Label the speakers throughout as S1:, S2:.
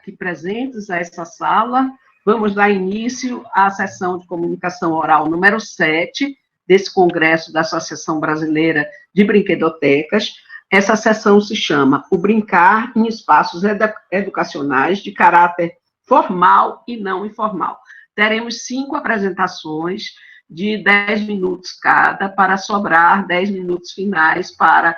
S1: aqui presentes a essa sala. Vamos dar início à sessão de comunicação oral número 7 desse Congresso da Associação Brasileira de Brinquedotecas. Essa sessão se chama O Brincar em Espaços Educacionais de Caráter Formal e Não Informal. Teremos 5 apresentações de 10 minutos cada, para sobrar 10 minutos finais para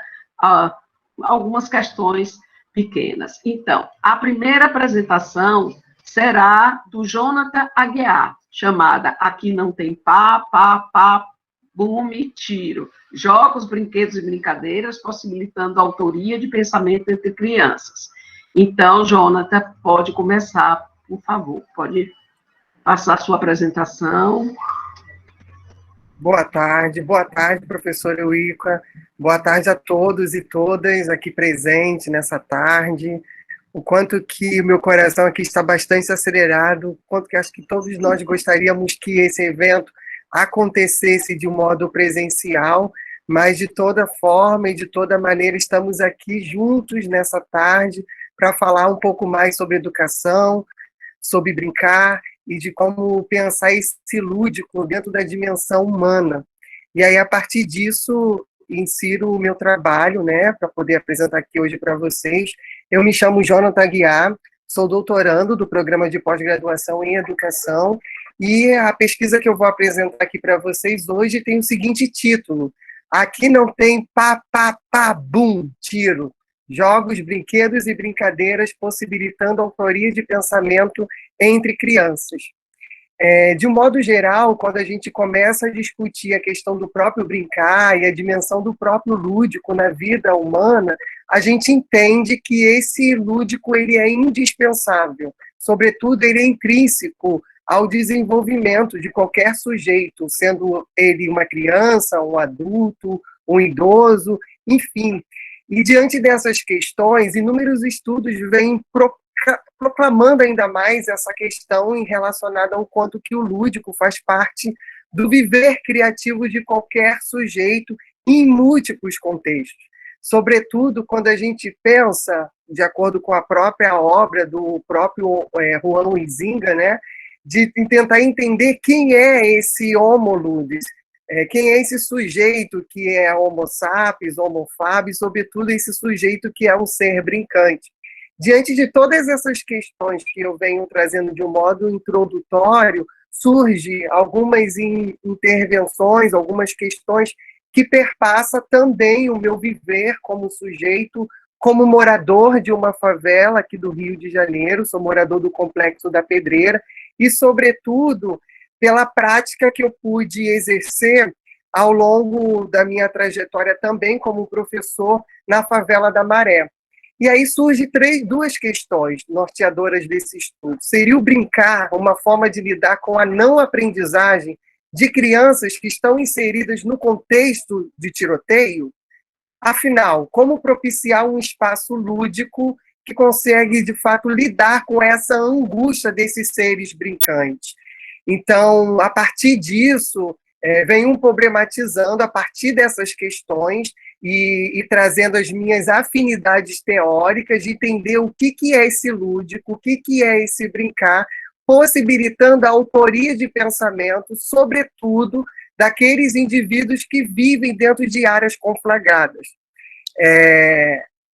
S1: algumas questões pequenas. Então, a primeira apresentação será do Jonathan Aguiar, chamada Aqui Não Tem Pá, Bum e Tiro. Jogos, brinquedos e brincadeiras, possibilitando a autoria de pensamento entre crianças. Então, Jonathan, pode começar, por favor. Pode passar a sua apresentação.
S2: Boa tarde, professora Eurica. Boa tarde a todos e todas aqui presentes nessa tarde. O quanto que o meu coração aqui está bastante acelerado, o quanto que acho que todos nós gostaríamos que esse evento acontecesse de um modo presencial, mas de toda forma e de toda maneira estamos aqui juntos nessa tarde para falar um pouco mais sobre educação, sobre brincar e de como pensar esse lúdico dentro da dimensão humana. E aí, a partir disso, insiro o meu trabalho, né, para poder apresentar aqui hoje para vocês. Eu me chamo Jonathan Aguiar, sou doutorando do programa de pós-graduação em educação, e a pesquisa que eu vou apresentar aqui para vocês hoje tem o seguinte título: Aqui não tem bum, tiro. Jogos, brinquedos e brincadeiras possibilitando autoria de pensamento entre crianças. De um modo geral, quando a gente começa a discutir a questão do próprio brincar e a dimensão do próprio lúdico na vida humana, a gente entende que esse lúdico ele é indispensável. Sobretudo, ele é intrínseco ao desenvolvimento de qualquer sujeito, sendo ele uma criança, um adulto, um idoso, enfim. E diante dessas questões, inúmeros estudos vêm proclamando ainda mais essa questão relacionada ao quanto que o lúdico faz parte do viver criativo de qualquer sujeito em múltiplos contextos. Sobretudo quando a gente pensa, de acordo com a própria obra do próprio Juan Huizinga, né, de tentar entender quem é esse homo ludens, quem é esse sujeito que é homo sapiens, homo faber, sobretudo esse sujeito que é um ser brincante. Diante de todas essas questões que eu venho trazendo de um modo introdutório, surge algumas intervenções, algumas questões que perpassa também o meu viver como sujeito, como morador de uma favela aqui do Rio de Janeiro, sou morador do Complexo da Pedreira, e, sobretudo, pela prática que eu pude exercer ao longo da minha trajetória também como professor na favela da Maré. E aí surgem duas questões norteadoras desse estudo. Seria o brincar uma forma de lidar com a não aprendizagem de crianças que estão inseridas no contexto de tiroteio? Afinal, como propiciar um espaço lúdico que consegue, de fato, lidar com essa angústia desses seres brincantes? Então, a partir disso, venho problematizando a partir dessas questões e trazendo as minhas afinidades teóricas de entender o que é esse lúdico, o que é esse brincar, possibilitando a autoria de pensamento, sobretudo, daqueles indivíduos que vivem dentro de áreas conflagradas.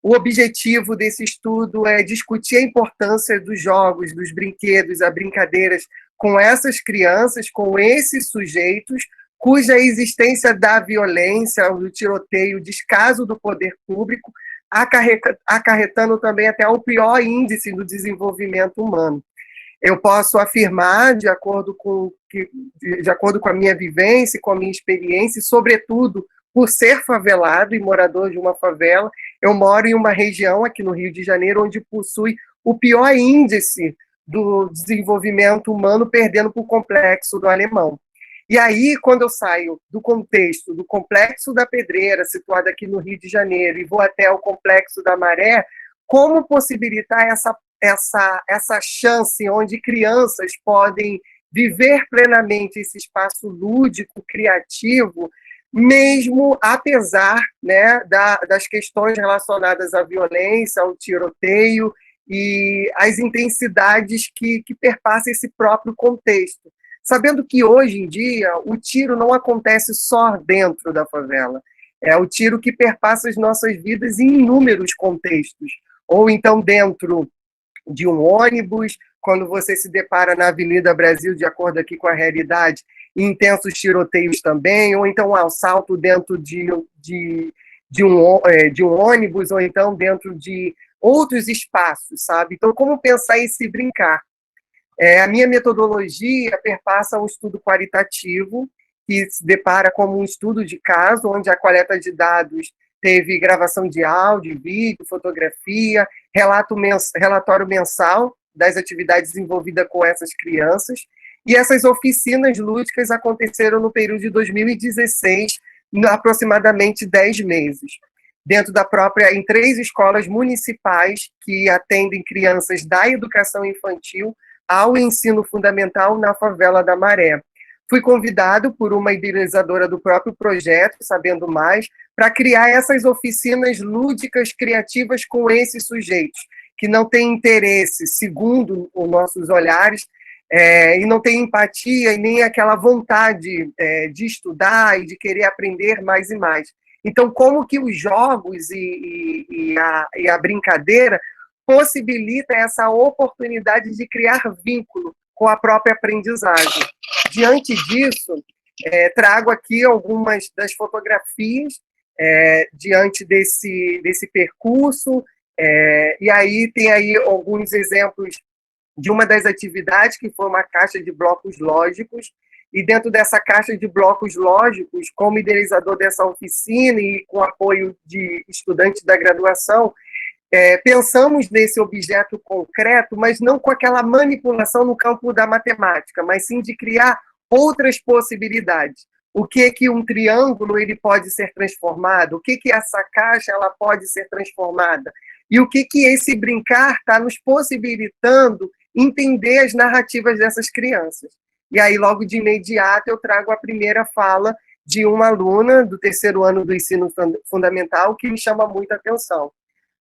S2: O objetivo desse estudo é discutir a importância dos jogos, dos brinquedos, as brincadeiras com essas crianças, com esses sujeitos, cuja existência da violência, do tiroteio, descaso do poder público, acarretando também até o pior índice do desenvolvimento humano. Eu posso afirmar, de acordo com a minha vivência, com a minha experiência, e, sobretudo, por ser favelado e morador de uma favela, eu moro em uma região aqui no Rio de Janeiro onde possui o pior índice do desenvolvimento humano, perdendo para o Complexo do Alemão. E aí, quando eu saio do contexto do Complexo da Pedreira, situado aqui no Rio de Janeiro, e vou até o Complexo da Maré, como possibilitar essa chance onde crianças podem viver plenamente esse espaço lúdico, criativo, mesmo apesar, né, das questões relacionadas à violência, ao tiroteio e as intensidades que perpassam esse próprio contexto. Sabendo que, hoje em dia, o tiro não acontece só dentro da favela. É o tiro que perpassa as nossas vidas em inúmeros contextos. Ou então dentro de um ônibus, quando você se depara na Avenida Brasil, de acordo aqui com a realidade, intensos tiroteios também, ou então um assalto dentro de um ônibus, ou então dentro de outros espaços, sabe? Então, como pensar esse brincar? A minha metodologia perpassa um estudo qualitativo, que se depara como um estudo de caso, onde a coleta de dados teve gravação de áudio, vídeo, fotografia, relatório mensal das atividades envolvidas com essas crianças, e essas oficinas lúdicas aconteceram no período de 2016, aproximadamente 10 meses, em 3 escolas municipais que atendem crianças da educação infantil ao ensino fundamental na favela da Maré. Fui convidado por uma idealizadora do próprio projeto, Sabendo Mais, para criar essas oficinas lúdicas criativas com esses sujeitos, que não têm interesse, segundo os nossos olhares, e não têm empatia e nem aquela vontade de estudar e de querer aprender mais e mais. Então, como que os jogos e a brincadeira possibilita essa oportunidade de criar vínculo com a própria aprendizagem? Diante disso, trago aqui algumas das fotografias diante desse percurso, e aí tem aí alguns exemplos de uma das atividades, que foi uma caixa de blocos lógicos, e dentro dessa caixa de blocos lógicos, como idealizador dessa oficina e com apoio de estudantes da graduação, pensamos nesse objeto concreto, mas não com aquela manipulação no campo da matemática, mas sim de criar outras possibilidades. O que um triângulo ele pode ser transformado? O que essa caixa ela pode ser transformada? E o que esse brincar está nos possibilitando entender as narrativas dessas crianças? E aí, logo de imediato, eu trago a primeira fala de uma aluna do 3º ano do ensino fundamental que me chama muita atenção.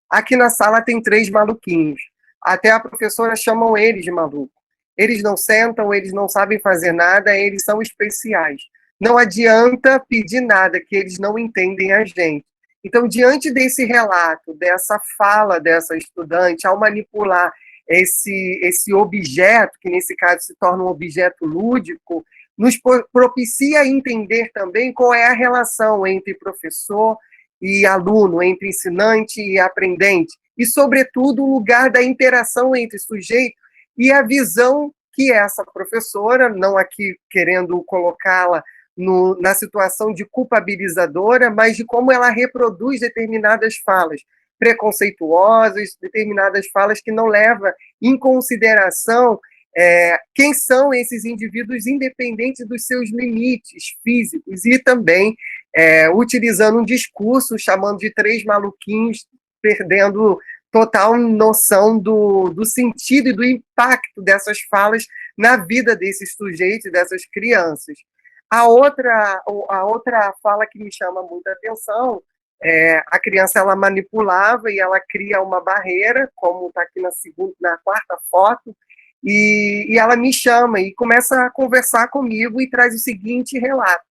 S2: Aqui na sala tem 3 maluquinhos. Até a professora chamam eles de maluco. Eles não sentam, eles não sabem fazer nada, eles são especiais. Não adianta pedir nada, que eles não entendem a gente. Então, diante desse relato, dessa fala dessa estudante, ao manipular esse objeto, que nesse caso se torna um objeto lúdico, nos propicia entender também qual é a relação entre professor e aluno, entre ensinante e aprendente, e, sobretudo, o lugar da interação entre sujeito e a visão que essa professora, não aqui querendo colocá-la na situação de culpabilizadora, mas de como ela reproduz determinadas falas preconceituosas, determinadas falas que não levam em consideração quem são esses indivíduos independentes dos seus limites físicos, e também utilizando um discurso chamando de 3 maluquinhos, perdendo total noção do sentido e do impacto dessas falas na vida desses sujeitos, dessas crianças. A outra fala que me chama muita atenção a criança ela manipulava e ela cria uma barreira, como está aqui na 4ª foto, e ela me chama e começa a conversar comigo e traz o seguinte relato.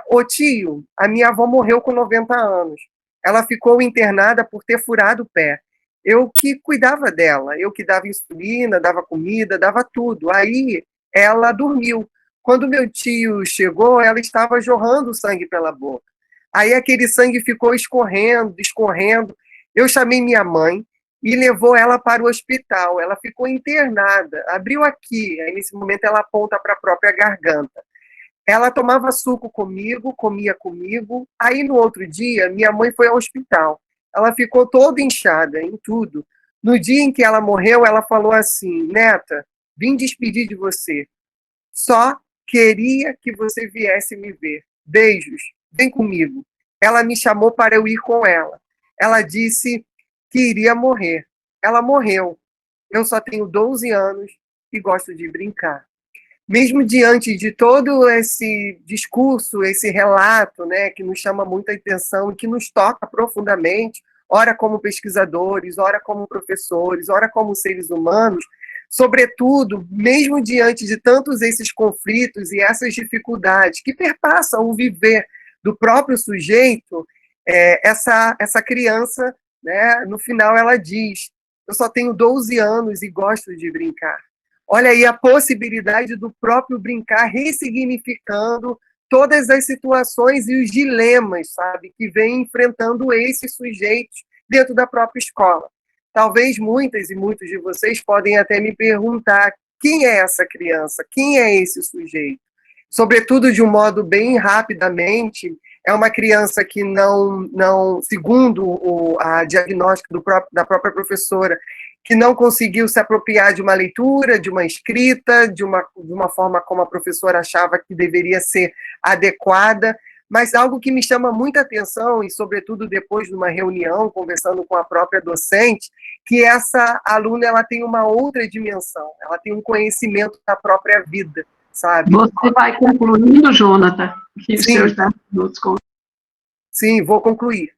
S2: Ô tio, a minha avó morreu com 90 anos. Ela ficou internada por ter furado o pé. Eu que cuidava dela, eu que dava insulina, dava comida, dava tudo. Aí ela dormiu. Quando meu tio chegou, ela estava jorrando sangue pela boca. Aí aquele sangue ficou escorrendo. Eu chamei minha mãe e levou ela para o hospital. Ela ficou internada, abriu aqui. Aí, nesse momento, ela aponta para a própria garganta. Ela tomava suco comigo, comia comigo. Aí, no outro dia, minha mãe foi ao hospital. Ela ficou toda inchada em tudo. No dia em que ela morreu, ela falou assim: Neta, vim despedir de você. Só queria que você viesse me ver. Beijos, vem comigo. Ela me chamou para eu ir com ela. Ela disse que iria morrer. Ela morreu. Eu só tenho 12 anos e gosto de brincar. Mesmo diante de todo esse discurso, esse relato, né, que nos chama muita atenção e que nos toca profundamente, ora como pesquisadores, ora como professores, ora como seres humanos, sobretudo, mesmo diante de tantos esses conflitos e essas dificuldades que perpassam o viver do próprio sujeito, essa criança, né, no final ela diz: eu só tenho 12 anos e gosto de brincar. Olha aí a possibilidade do próprio brincar ressignificando todas as situações e os dilemas, sabe, que vem enfrentando esses sujeitos dentro da própria escola. Talvez muitas e muitos de vocês podem até me perguntar quem é essa criança, quem é esse sujeito. Sobretudo de um modo bem rapidamente, é uma criança que não segundo a diagnóstico da própria professora, que não conseguiu se apropriar de uma leitura, de uma escrita, de uma forma como a professora achava que deveria ser adequada, mas algo que me chama muita atenção, e sobretudo depois de uma reunião, conversando com a própria docente, que essa aluna ela tem uma outra dimensão, ela tem um conhecimento da própria vida, sabe?
S1: Você vai concluindo, Jonathan? Que os seus 10 minutos.
S2: Sim, vou concluir.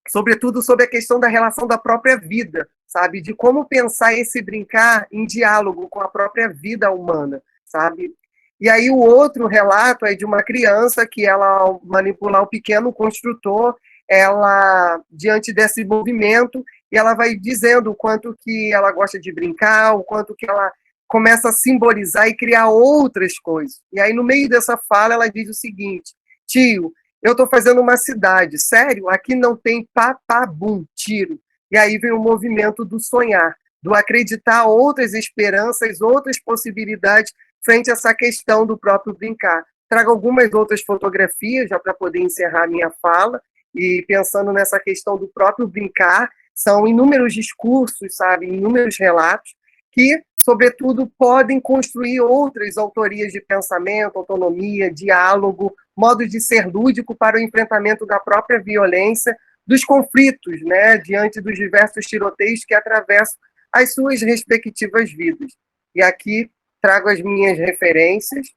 S2: Sobretudo sobre a questão da relação da própria vida, sabe? De como pensar esse brincar em diálogo com a própria vida humana, sabe? E aí o outro relato é de uma criança que ela, ao manipular o pequeno construtor, ela, diante desse movimento, e ela vai dizendo o quanto que ela gosta de brincar, o quanto que ela começa a simbolizar e criar outras coisas. E aí, no meio dessa fala, ela diz o seguinte: tio, eu estou fazendo uma cidade, sério? Aqui não tem papabum, tiro. E aí vem o movimento do sonhar, do acreditar outras esperanças, outras possibilidades frente a essa questão do próprio brincar. Trago algumas outras fotografias já para poder encerrar a minha fala, e pensando nessa questão do próprio brincar, são inúmeros discursos, sabe, inúmeros relatos, que, sobretudo, podem construir outras autorias de pensamento, autonomia, diálogo, modo de ser lúdico para o enfrentamento da própria violência, dos conflitos, né, diante dos diversos tiroteios que atravessam as suas respectivas vidas. E aqui trago as minhas referências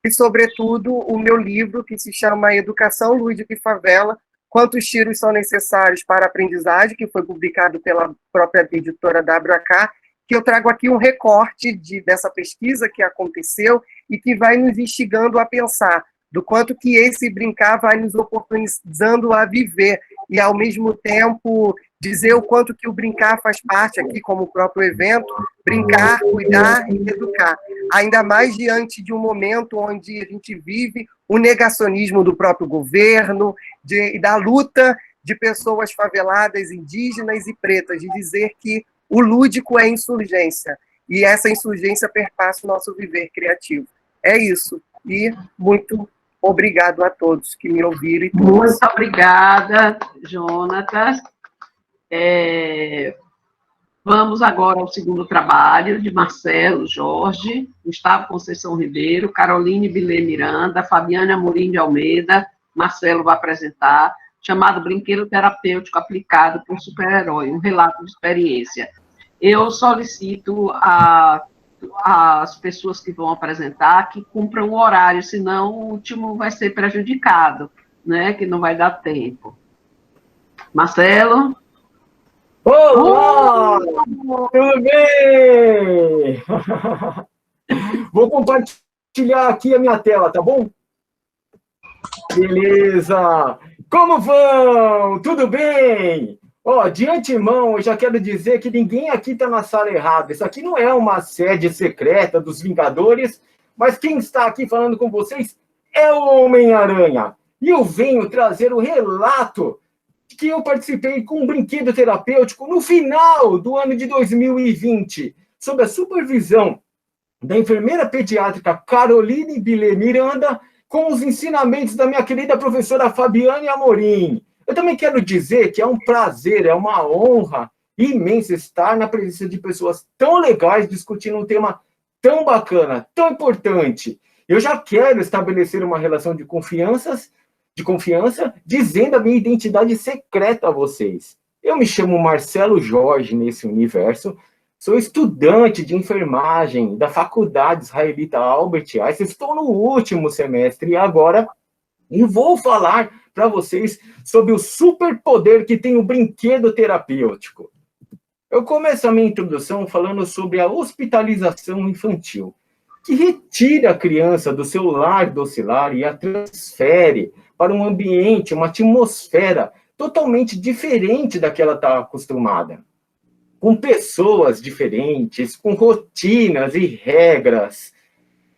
S2: e, sobretudo, o meu livro, que se chama Educação Lúdica e Favela, Quantos Tiros São Necessários para a Aprendizagem, que foi publicado pela própria editora WK, que eu trago aqui um recorte dessa pesquisa que aconteceu e que vai nos instigando a pensar do quanto que esse brincar vai nos oportunizando a viver e, ao mesmo tempo, dizer o quanto que o brincar faz parte aqui, como o próprio evento, brincar, cuidar e educar. Ainda mais diante de um momento onde a gente vive o negacionismo do próprio governo, da luta de pessoas faveladas, indígenas e pretas, de dizer que o lúdico é insurgência, e essa insurgência perpassa o nosso viver criativo. É isso, e muito obrigado a todos que me ouviram.
S1: Muito obrigada, Jonathan. Vamos agora ao segundo trabalho, de Marcelo Jorge, Gustavo Conceição Ribeiro, Caroline Bilê Miranda, Fabiana Amorim de Almeida. Marcelo vai apresentar, chamado Brinquedo Terapêutico Aplicado por Super-Herói, um relato de experiência. Eu solicito às pessoas que vão apresentar que cumpram o horário, senão o último vai ser prejudicado, né, que não vai dar tempo. Marcelo?
S3: Olá! Tudo bem? Vou compartilhar aqui a minha tela, tá bom? Beleza! Como vão? Tudo bem? De antemão, eu já quero dizer que ninguém aqui está na sala errada. Isso aqui não é uma sede secreta dos Vingadores, mas quem está aqui falando com vocês é o Homem-Aranha. E eu venho trazer o relato que eu participei com um brinquedo terapêutico no final do ano de 2020, sob a supervisão da enfermeira pediátrica Caroline Bilê Miranda, com os ensinamentos da minha querida professora Fabiane Amorim. Eu também quero dizer que é um prazer, é uma honra imensa estar na presença de pessoas tão legais discutindo um tema tão bacana, tão importante. Eu já quero estabelecer uma relação de confiança, dizendo a minha identidade secreta a vocês. Eu me chamo Marcelo Jorge nesse universo, sou estudante de enfermagem da Faculdade Israelita Albert Einstein, estou no último semestre agora e vou falar para vocês sobre o superpoder que tem o brinquedo terapêutico. Eu começo a minha introdução falando sobre a hospitalização infantil, que retira a criança do seu lar docilar e a transfere para um ambiente, uma atmosfera totalmente diferente da que ela está acostumada. Com pessoas diferentes, com rotinas e regras.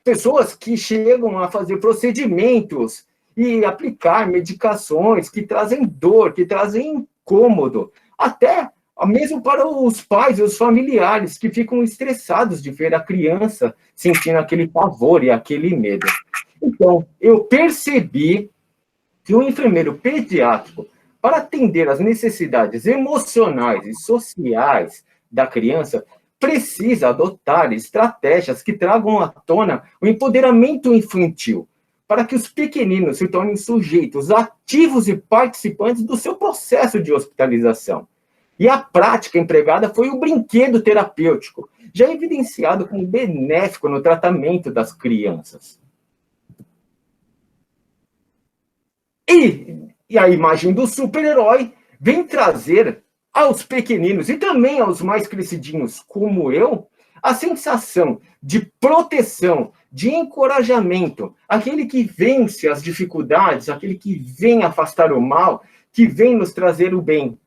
S3: Pessoas que chegam a fazer procedimentos e aplicar medicações que trazem dor, que trazem incômodo. Até mesmo para os pais e os familiares que ficam estressados de ver a criança sentindo aquele pavor e aquele medo. Então, eu percebi que o enfermeiro pediátrico, para atender às necessidades emocionais e sociais da criança, precisa adotar estratégias que tragam à tona o empoderamento infantil, para que os pequeninos se tornem sujeitos ativos e participantes do seu processo de hospitalização. E a prática empregada foi o brinquedo terapêutico, já evidenciado como benéfico no tratamento das crianças. E a imagem do super-herói vem trazer aos pequeninos e também aos mais crescidinhos, como eu, a sensação de proteção, de encorajamento, aquele que vence as dificuldades, aquele que vem afastar o mal, que vem nos trazer o bem.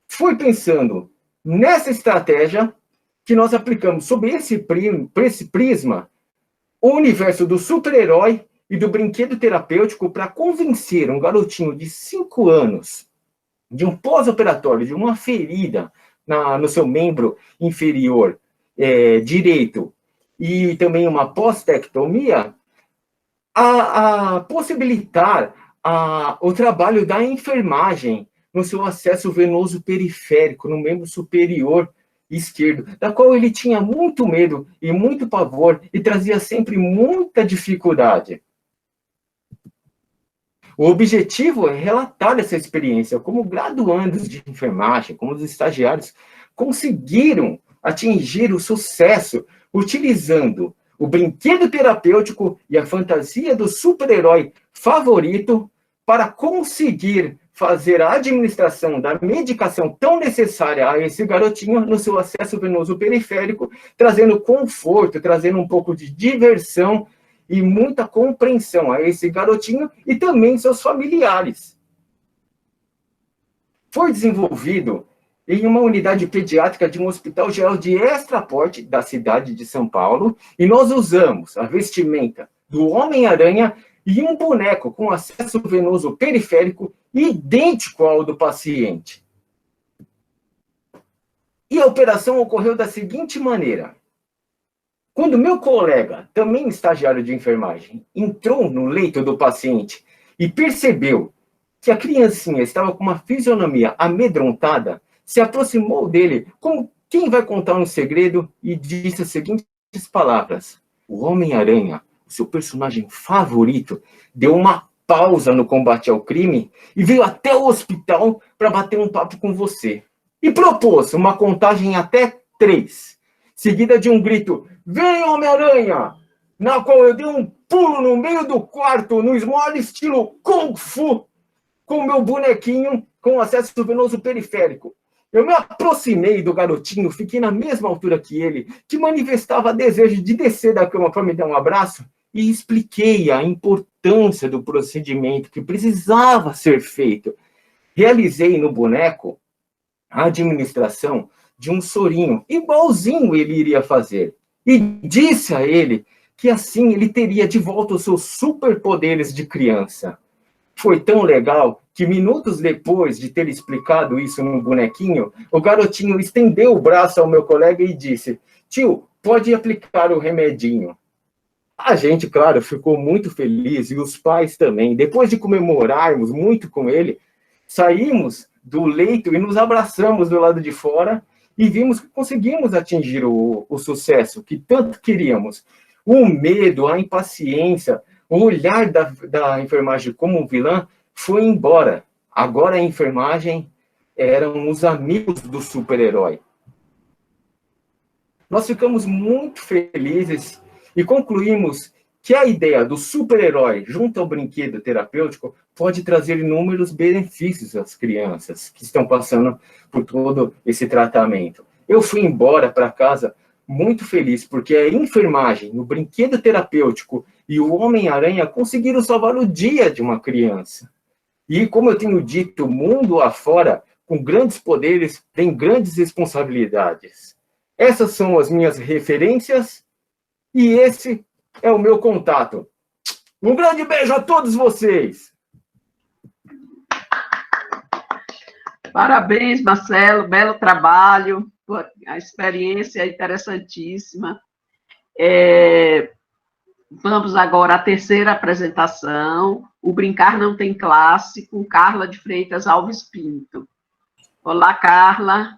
S3: Fui pensando nessa estratégia que nós aplicamos sob esse prisma, o universo do super-herói e do brinquedo terapêutico para convencer um garotinho de 5 anos de um pós-operatório, de uma ferida no seu membro inferior direito e também uma pós-tectomia, a possibilitar o trabalho da enfermagem no seu acesso venoso periférico, no membro superior esquerdo, da qual ele tinha muito medo e muito pavor e trazia sempre muita dificuldade. O objetivo é relatar essa experiência, como graduandos de enfermagem, como os estagiários, conseguiram atingir o sucesso utilizando o brinquedo terapêutico e a fantasia do super-herói favorito para conseguir fazer a administração da medicação tão necessária a esse garotinho no seu acesso venoso periférico, trazendo conforto, trazendo um pouco de diversão e muita compreensão a esse garotinho e também seus familiares. Foi desenvolvido em uma unidade pediátrica de um hospital geral de extraporte da cidade de São Paulo, e nós usamos a vestimenta do Homem-Aranha e um boneco com acesso venoso periférico idêntico ao do paciente. E a operação ocorreu da seguinte maneira. Quando meu colega, também estagiário de enfermagem, entrou no leito do paciente e percebeu que a criancinha estava com uma fisionomia amedrontada, se aproximou dele como quem vai contar um segredo e disse as seguintes palavras. O Homem-Aranha, seu personagem favorito, deu uma pausa no combate ao crime e veio até o hospital para bater um papo com você. E propôs uma contagem até 3, seguida de um grito, vem Homem-Aranha! Na qual eu dei um pulo no meio do quarto, no maior estilo Kung Fu, com o meu bonequinho com acesso venoso periférico. Eu me aproximei do garotinho, fiquei na mesma altura que ele, que manifestava desejo de descer da cama para me dar um abraço, e expliquei a importância do procedimento que precisava ser feito. Realizei no boneco a administração de um sorinho, igualzinho ele iria fazer. E disse a ele que assim ele teria de volta os seus superpoderes de criança. Foi tão legal que minutos depois de ter explicado isso no bonequinho, o garotinho estendeu o braço ao meu colega e disse, tio, pode aplicar o remedinho. A gente, claro, ficou muito feliz, e os pais também. Depois de comemorarmos muito com ele, saímos do leito e nos abraçamos do lado de fora e vimos que conseguimos atingir o sucesso que tanto queríamos. O medo, a impaciência, o olhar da enfermagem como vilã foi embora. Agora a enfermagem eram os amigos do super-herói. Nós ficamos muito felizes e concluímos que a ideia do super-herói junto ao brinquedo terapêutico pode trazer inúmeros benefícios às crianças que estão passando por todo esse tratamento. Eu fui embora para casa muito feliz, porque a enfermagem, o brinquedo terapêutico e o Homem-Aranha conseguiram salvar o dia de uma criança. E, como eu tenho dito, mundo afora, com grandes poderes, tem grandes responsabilidades. Essas são as minhas referências e esse é o meu contato. Um grande beijo a todos vocês!
S1: Parabéns, Marcelo, belo trabalho, a experiência é interessantíssima. Vamos agora à terceira apresentação, o Brincar Não Tem Classe, com Carla de Freitas Alves Pinto. Olá, Carla.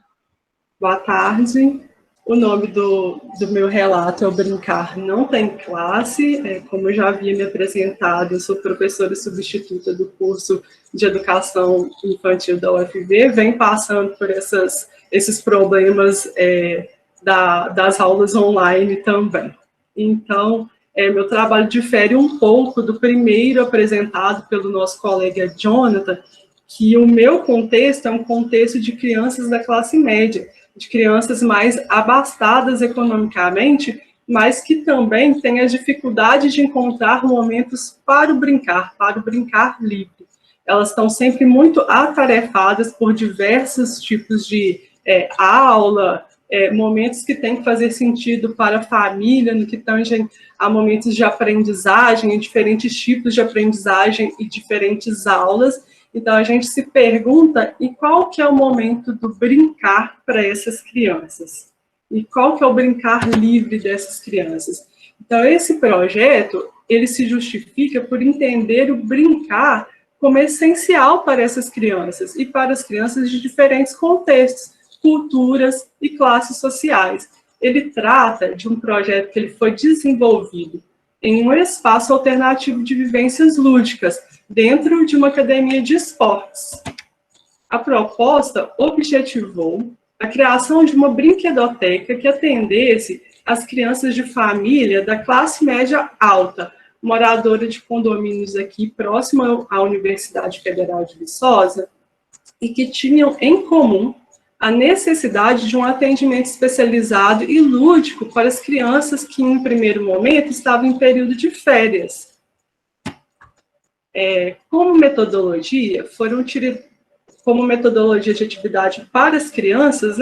S4: Boa tarde. O nome do meu relato é O Brincar Não Tem Classe. Como eu já havia me apresentado, eu sou professora substituta do curso de Educação Infantil da UFV, venho passando por esses problemas das aulas online também. Então, meu trabalho difere um pouco do primeiro apresentado pelo nosso colega Jonathan, que o meu contexto é um contexto de crianças da classe média, de crianças mais abastadas economicamente, mas que também têm a dificuldade de encontrar momentos para o brincar livre. Elas estão sempre muito atarefadas por diversos tipos de aula, momentos que têm que fazer sentido para a família, no que tange a momentos de aprendizagem, diferentes tipos de aprendizagem e diferentes aulas. Então, a gente se pergunta, e qual que é o momento do brincar para essas crianças? E qual que é o brincar livre dessas crianças? Então, esse projeto, ele se justifica por entender o brincar como essencial para essas crianças, e para as crianças de diferentes contextos, culturas e classes sociais. Ele trata de um projeto que ele foi desenvolvido em um espaço alternativo de vivências lúdicas, dentro de uma academia de esportes. A proposta objetivou a criação de uma brinquedoteca que atendesse as crianças de família da classe média alta, moradora de condomínios aqui próximo à Universidade Federal de Viçosa, e que tinham em comum a necessidade de um atendimento especializado e lúdico para as crianças que, em primeiro momento, estavam em período de férias. Como metodologia de atividade para as crianças,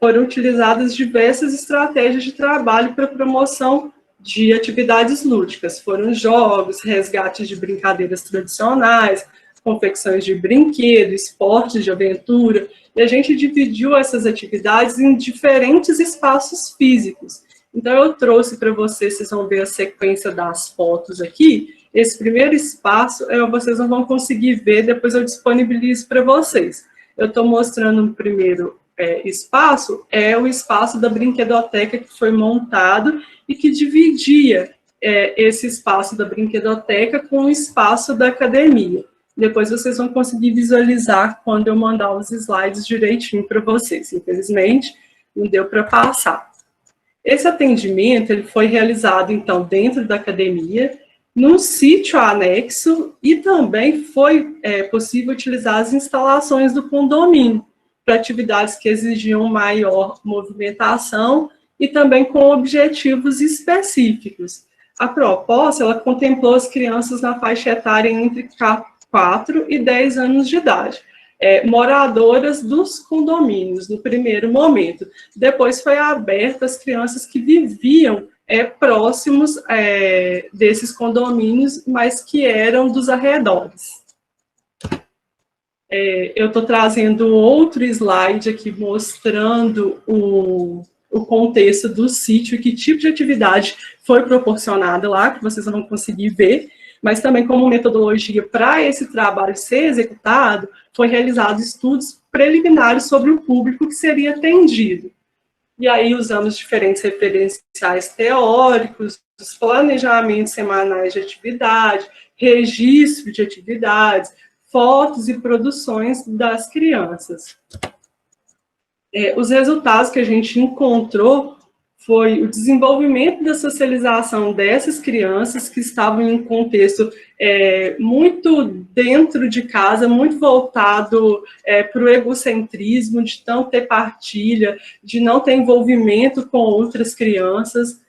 S4: foram utilizadas diversas estratégias de trabalho para promoção de atividades lúdicas. Foram jogos, resgates de brincadeiras tradicionais, confecções de brinquedo, esportes de aventura, e a gente dividiu essas atividades em diferentes espaços físicos. Então, eu trouxe para vocês vão ver a sequência das fotos aqui. Esse primeiro espaço, vocês não vão conseguir ver, depois eu disponibilizo para vocês. Eu estou mostrando o primeiro espaço, é o espaço da brinquedoteca que foi montado e que dividia esse espaço da brinquedoteca com o espaço da academia. Depois vocês vão conseguir visualizar quando eu mandar os slides direitinho para vocês. Infelizmente, não deu para passar. Esse atendimento ele foi realizado, então, dentro da academia, num sítio anexo, e também foi possível utilizar as instalações do condomínio para atividades que exigiam maior movimentação e também com objetivos específicos. A proposta, ela contemplou as crianças na faixa etária entre 4 e 10 anos de idade, moradoras dos condomínios, no primeiro momento. Depois foi aberta às crianças que viviam próximos desses condomínios, mas que eram dos arredores. Eu estou trazendo outro slide aqui mostrando o contexto do sítio, que tipo de atividade foi proporcionada lá, que vocês vão conseguir ver, mas também como metodologia para esse trabalho ser executado, foi realizado estudos preliminares sobre o público que seria atendido. E aí usamos diferentes referenciais teóricos, os planejamentos semanais de atividade, registro de atividades, fotos e produções das crianças. Os resultados que a gente encontrou foi o desenvolvimento da socialização dessas crianças que estavam em um contexto muito dentro de casa, muito voltado para o egocentrismo, de não ter partilha, de não ter envolvimento com outras crianças.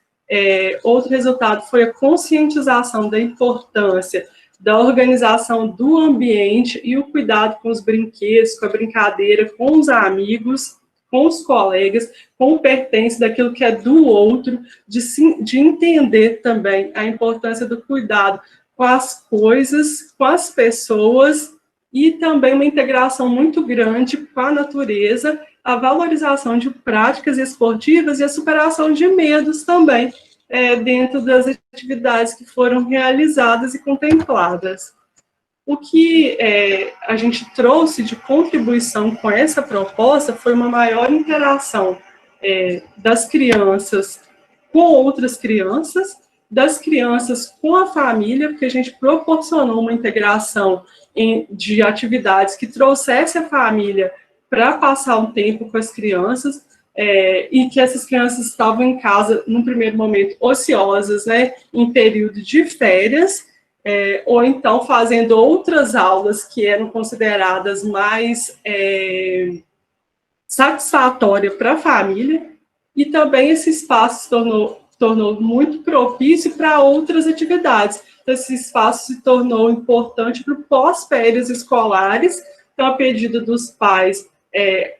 S4: Outro resultado foi a conscientização da importância da organização do ambiente e o cuidado com os brinquedos, com a brincadeira, com os amigos, com os colegas, com o pertence daquilo que é do outro, de entender também a importância do cuidado com as coisas, com as pessoas, e também uma integração muito grande com a natureza, a valorização de práticas esportivas e a superação de medos também, dentro das atividades que foram realizadas e contempladas. O que a gente trouxe de contribuição com essa proposta foi uma maior interação das crianças com outras crianças, das crianças com a família, porque a gente proporcionou uma integração de atividades que trouxesse a família para passar um tempo com as crianças, e que essas crianças estavam em casa, num primeiro momento, ociosas, né, em período de férias, ou então fazendo outras aulas que eram consideradas mais satisfatórias para a família, e também esse espaço se tornou muito propício para outras atividades. Então, esse espaço se tornou importante para o pós-férias escolares, então, a pedido dos pais,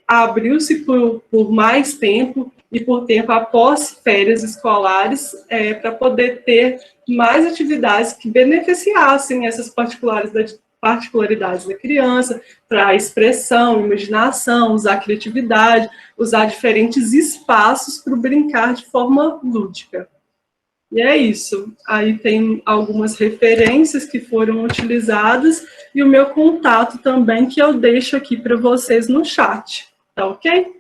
S4: abriu-se por mais tempo e por tempo após férias escolares, para poder ter mais atividades que beneficiassem essas particularidades da criança, para a expressão, imaginação, usar criatividade, usar diferentes espaços para o brincar de forma lúdica. E é isso. Aí tem algumas referências que foram utilizadas e o meu contato também, que eu deixo aqui para vocês no chat. Tá ok?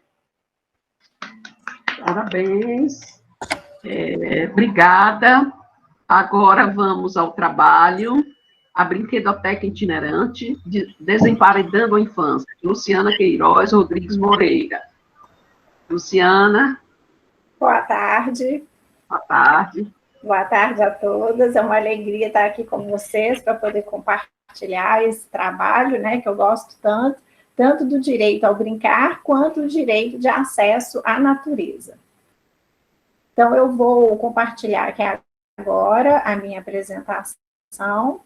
S1: Parabéns. Obrigada. Agora vamos ao trabalho. A Brinquedoteca Itinerante, Desemparedando a Infância, Luciana Queiroz Rodrigues Moreira. Luciana.
S5: Boa tarde.
S1: Boa tarde.
S5: Boa tarde a todas. É uma alegria estar aqui com vocês para poder compartilhar esse trabalho, né, que eu gosto tanto do direito ao brincar, quanto do direito de acesso à natureza. Então, eu vou compartilhar aqui agora a minha apresentação.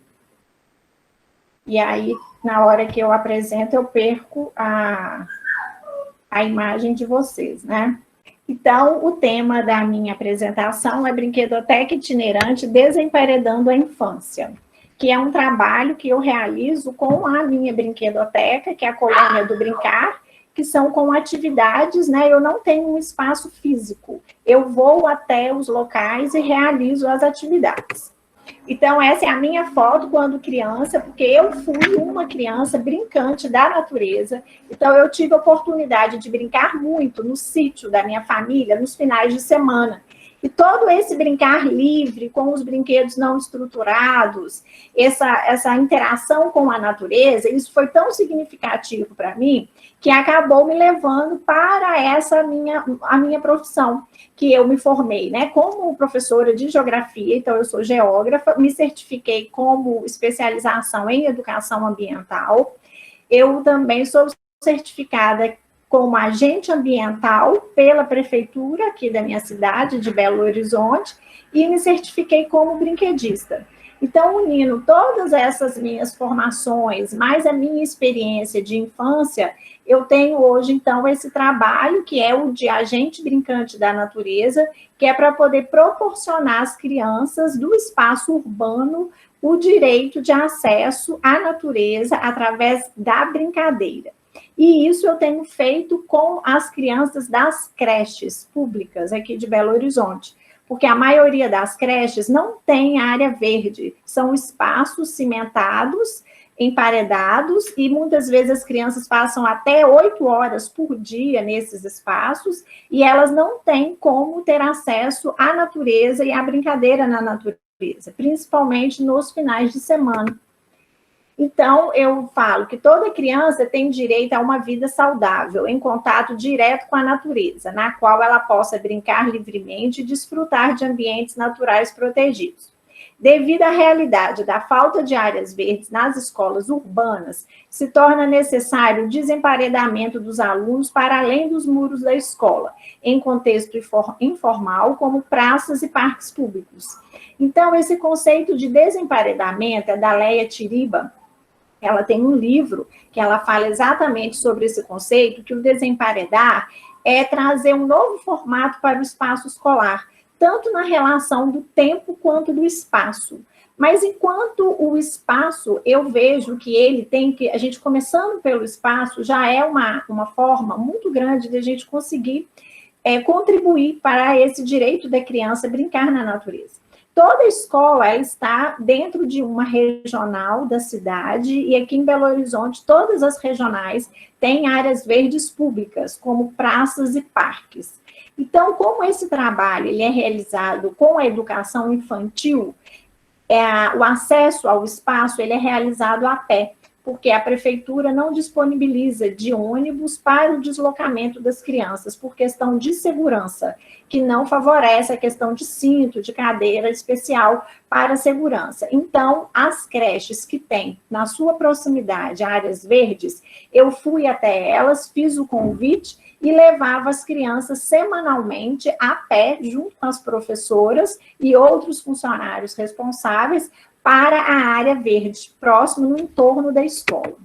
S5: E aí, na hora que eu apresento, eu perco a imagem de vocês, né? Então, o tema da minha apresentação é Brinquedoteca Itinerante Desemparedando a Infância, que é um trabalho que eu realizo com a minha brinquedoteca, que é a Colônia do Brincar, que são com atividades, né? Eu não tenho um espaço físico, eu vou até os locais e realizo as atividades. Então, essa é a minha foto quando criança, porque eu fui uma criança brincante da natureza, então eu tive a oportunidade de brincar muito no sítio da minha família, nos finais de semana. E todo esse brincar livre, com os brinquedos não estruturados, essa interação com a natureza, isso foi tão significativo para mim, que acabou me levando para a minha profissão, que eu me formei, né, como professora de geografia, então eu sou geógrafa, me certifiquei como especialização em educação ambiental, eu também sou certificada como agente ambiental pela prefeitura aqui da minha cidade, de Belo Horizonte, e me certifiquei como brinquedista. Então, unindo todas essas minhas formações, mais a minha experiência de infância, eu tenho hoje, então, esse trabalho, que é o de agente brincante da natureza, que é para poder proporcionar às crianças do espaço urbano o direito de acesso à natureza através da brincadeira. E isso eu tenho feito com as crianças das creches públicas aqui de Belo Horizonte, porque a maioria das creches não tem área verde, são espaços cimentados, emparedados, e muitas vezes as crianças passam até 8 horas por dia nesses espaços, e elas não têm como ter acesso à natureza e à brincadeira na natureza, principalmente nos finais de semana. Então, eu falo que toda criança tem direito a uma vida saudável, em contato direto com a natureza, na qual ela possa brincar livremente e desfrutar de ambientes naturais protegidos. Devido à realidade da falta de áreas verdes nas escolas urbanas, se torna necessário o desemparedamento dos alunos para além dos muros da escola, em contexto informal, como praças e parques públicos. Então, esse conceito de desemparedamento é da Leia Tiriba. Ela tem um livro que ela fala exatamente sobre esse conceito, que o desemparedar é trazer um novo formato para o espaço escolar, tanto na relação do tempo quanto do espaço. Mas enquanto o espaço, eu vejo que ele tem que, a gente começando pelo espaço, já é uma forma muito grande de a gente conseguir contribuir para esse direito da criança brincar na natureza. Toda escola ela está dentro de uma regional da cidade, e aqui em Belo Horizonte, todas as regionais têm áreas verdes públicas, como praças e parques. Então, como esse trabalho ele é realizado com a educação infantil, o acesso ao espaço ele é realizado a pé, porque a prefeitura não disponibiliza de ônibus para o deslocamento das crianças, por questão de segurança, que não favorece a questão de cinto, de cadeira especial para a segurança. Então, as creches que têm na sua proximidade áreas verdes, eu fui até elas, fiz o convite e levava as crianças semanalmente a pé, junto com as professoras e outros funcionários responsáveis, para a área verde, próximo, no entorno da escola.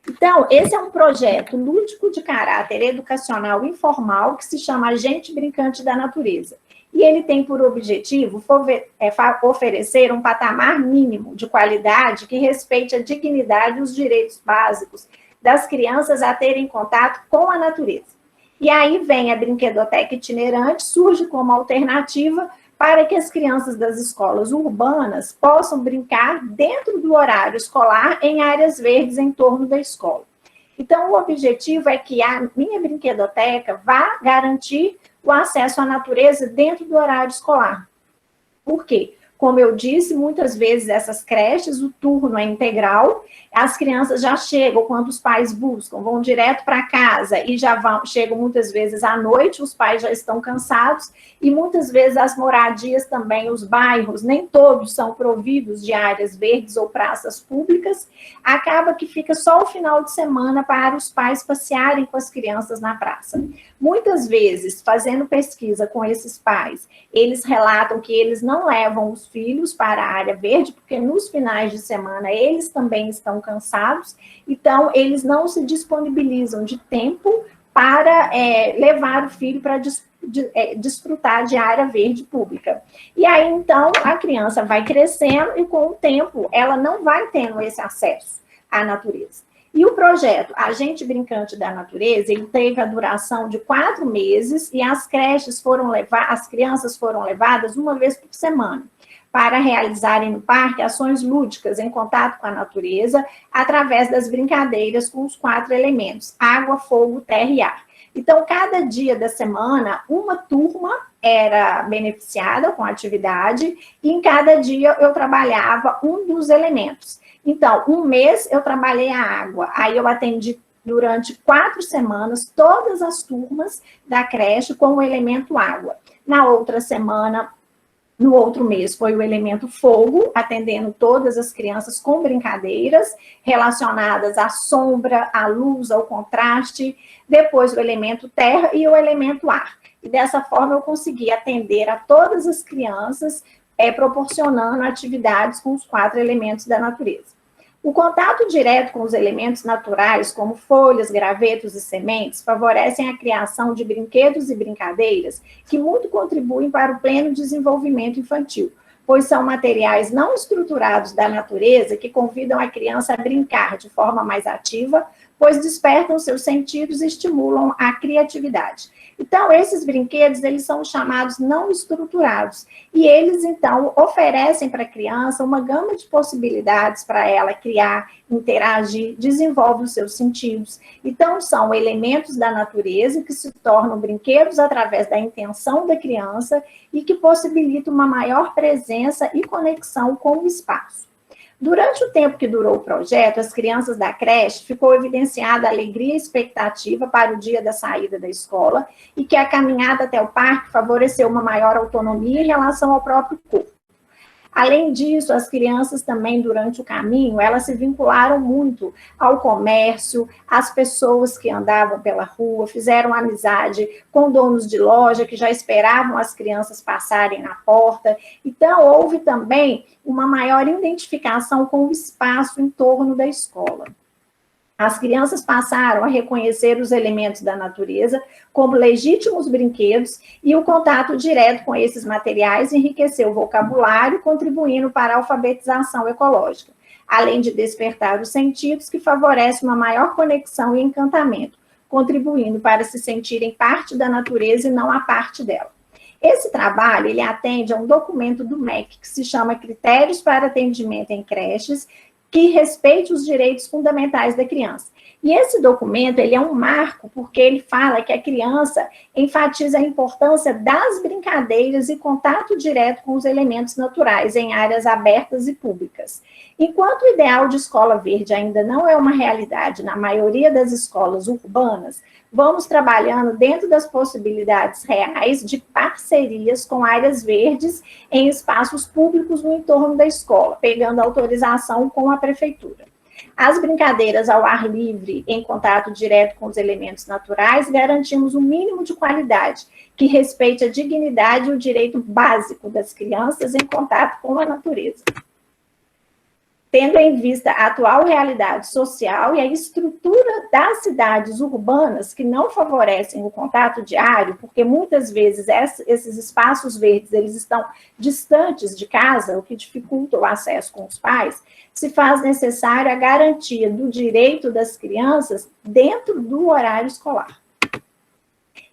S5: Então, esse é um projeto lúdico de caráter educacional informal, que se chama Agente Brincante da Natureza. E ele tem por objetivo oferecer um patamar mínimo de qualidade que respeite a dignidade e os direitos básicos das crianças a terem contato com a natureza. E aí vem a brinquedoteca itinerante, surge como alternativa para que as crianças das escolas urbanas possam brincar dentro do horário escolar em áreas verdes em torno da escola. Então, o objetivo é que a minha brinquedoteca vá garantir o acesso à natureza dentro do horário escolar. Por quê? Como eu disse, muitas vezes essas creches, o turno é integral, as crianças já chegam quando os pais buscam, vão direto para casa e chegam muitas vezes à noite, os pais já estão cansados, e muitas vezes as moradias também, os bairros, nem todos são providos de áreas verdes ou praças públicas, acaba que fica só o final de semana para os pais passearem com as crianças na praça. Muitas vezes, fazendo pesquisa com esses pais, eles relatam que eles não levam os filhos para a área verde, porque nos finais de semana eles também estão cansados, então eles não se disponibilizam de tempo para levar o filho para desfrutar de área verde pública. E aí, então, a criança vai crescendo e, com o tempo, ela não vai tendo esse acesso à natureza. E o projeto Agente Brincante da Natureza, ele teve a duração de 4 meses e as creches as crianças foram levadas uma vez por semana para realizarem no parque ações lúdicas em contato com a natureza através das brincadeiras com os 4 elementos: água, fogo, terra e ar. Então, cada dia da semana, uma turma era beneficiada com a atividade e em cada dia eu trabalhava um dos elementos. Então, um mês eu trabalhei a água, aí eu atendi durante 4 semanas todas as turmas da creche com o elemento água. Na outra semana, no outro mês, foi o elemento fogo, atendendo todas as crianças com brincadeiras relacionadas à sombra, à luz, ao contraste. Depois, o elemento terra e o elemento ar. E dessa forma, eu consegui atender a todas as crianças, proporcionando atividades com os 4 elementos da natureza. O contato direto com os elementos naturais, como folhas, gravetos e sementes, favorecem a criação de brinquedos e brincadeiras que muito contribuem para o pleno desenvolvimento infantil, pois são materiais não estruturados da natureza que convidam a criança a brincar de forma mais ativa, pois despertam seus sentidos e estimulam a criatividade. Então, esses brinquedos, eles são chamados não estruturados, e eles, então, oferecem para a criança uma gama de possibilidades para ela criar, interagir, desenvolve os seus sentidos. Então, são elementos da natureza que se tornam brinquedos através da intenção da criança e que possibilitam uma maior presença e conexão com o espaço. Durante o tempo que durou o projeto, as crianças da creche ficou evidenciada a alegria e expectativa para o dia da saída da escola e que a caminhada até o parque favoreceu uma maior autonomia em relação ao próprio corpo. Além disso, as crianças também, durante o caminho, elas se vincularam muito ao comércio, às pessoas que andavam pela rua, fizeram amizade com donos de loja que já esperavam as crianças passarem na porta. Então, houve também uma maior identificação com o espaço em torno da escola. As crianças passaram a reconhecer os elementos da natureza como legítimos brinquedos e o contato direto com esses materiais enriqueceu o vocabulário, contribuindo para a alfabetização ecológica, além de despertar os sentidos que favorecem uma maior conexão e encantamento, contribuindo para se sentirem parte da natureza e não a parte dela. Esse trabalho, ele atende a um documento do MEC que se chama Critérios para Atendimento em Creches, que respeite os direitos fundamentais da criança. E esse documento, ele é um marco, porque ele fala que a criança enfatiza a importância das brincadeiras e contato direto com os elementos naturais em áreas abertas e públicas. Enquanto o ideal de escola verde ainda não é uma realidade na maioria das escolas urbanas, vamos trabalhando dentro das possibilidades reais de parcerias com áreas verdes em espaços públicos no entorno da escola, pegando autorização com a prefeitura. As brincadeiras ao ar livre, em contato direto com os elementos naturais, garantimos um mínimo de qualidade, que respeite a dignidade e o direito básico das crianças em contato com a natureza. Tendo em vista a atual realidade social e a estrutura das cidades urbanas que não favorecem o contato diário, porque muitas vezes esses espaços verdes eles estão distantes de casa, o que dificulta o acesso com os pais, se faz necessário a garantia do direito das crianças dentro do horário escolar.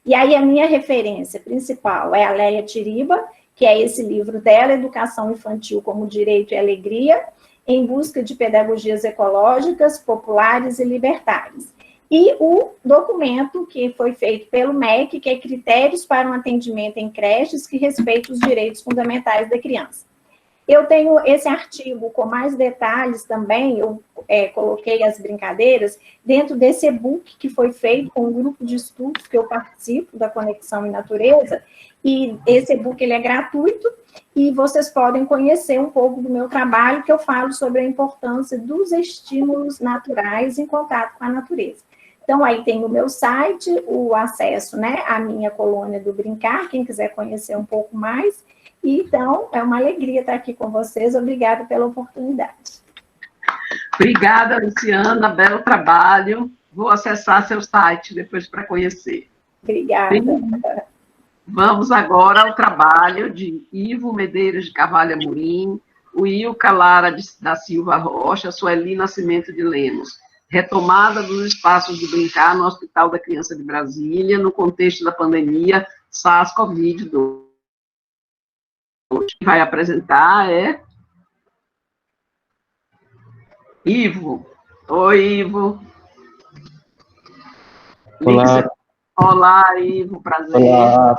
S5: E aí a minha referência principal é a Leia Tiriba, que é esse livro dela, Educação Infantil como Direito e Alegria, em busca de pedagogias ecológicas, populares e libertárias. E o documento que foi feito pelo MEC, que é Critérios para um Atendimento em Creches que respeita os direitos fundamentais da criança. Eu tenho esse artigo com mais detalhes também, eu coloquei as brincadeiras dentro desse e-book que foi feito com um grupo de estudos que eu participo, da Conexão em Natureza, e esse e-book ele é gratuito, e vocês podem conhecer um pouco do meu trabalho, que eu falo sobre a importância dos estímulos naturais em contato com a natureza. Então, aí tem o meu site, o acesso, né, à minha colônia do Brincar, quem quiser conhecer um pouco mais. E, então, é uma alegria estar aqui com vocês. Obrigada pela oportunidade.
S1: Obrigada, Luciana, belo trabalho. Vou acessar seu site depois para conhecer.
S5: Obrigada.
S1: Vamos agora ao trabalho de Ivo Medeiros de Carvalho Amorim, o Ilka Lara da Silva Rocha, Sueli Nascimento de Lemos. Retomada dos espaços de brincar no Hospital da Criança de Brasília, no contexto da pandemia SARS-CoV-2. Quem vai apresentar é Ivo. Oi, Ivo.
S6: Olá.
S1: Olá, Ivo, prazer.
S6: Olá,